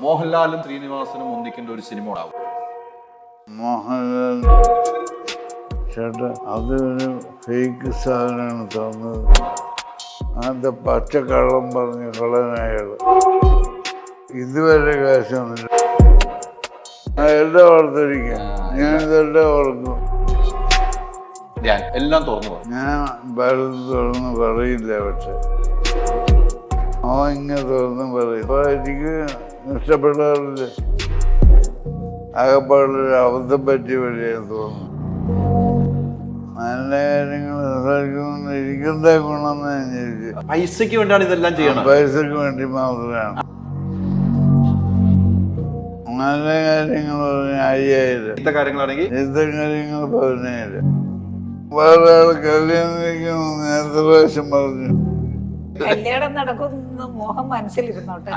മോഹൻലാലും ശ്രീനിവാസനും ഒന്നിക്കേണ്ട ഒരു സിനിമ ഉണ്ടാവും. മോഹൻലാൽ ചേട്ടാ അതൊരു ഫേക്ക് സാധനമാണ് തോന്നുന്നത്. അങ്ങനത്തെ പച്ചക്കള്ളം പറഞ്ഞ് കളനായാള് ഇതുവരെ കാശൊന്നുമില്ല. എല്ലാം ഓർത്തിരിക്കാം, ഞാനിതെല്ലാം ഓർക്കും. എല്ലാം തുറന്നു പറഞ്ഞു. ഞാൻ പലതും തുറന്ന് പറയില്ല, പക്ഷെ അവൻ ഇങ്ങനെ തുറന്ന് പറയും. അപ്പൊ എനിക്ക് ഇഷ്ടപ്പെടാറില്ല. ആകെപ്പാടൊരു അബദ്ധം പറ്റിയ വഴിയാന്ന് തോന്നുന്നു. നല്ല കാര്യങ്ങൾ സംസാരിക്കുന്ന എനിക്കെന്താ ഗുണമെന്ന് ഞാൻ ചോദിച്ചു. പൈസക്ക് വേണ്ടിയാണ് ഇതെല്ലാം ചെയ്യണം. പൈസക്ക് വേണ്ടി മാത്രമാണ്. നല്ല കാര്യങ്ങൾ പറഞ്ഞ 5000, ഇത്തെ കാര്യങ്ങളാണെങ്കിൽ ഇന്നത്തെ കാര്യങ്ങൾ 10000. വേറെ ആൾ കല്യാണം കഴിക്കണം നേരത്തെ പ്രാവശ്യം പറഞ്ഞു. കല്യാണം നടക്കുന്ന മോഹം മനസ്സിലിരുന്നോട്ടെ.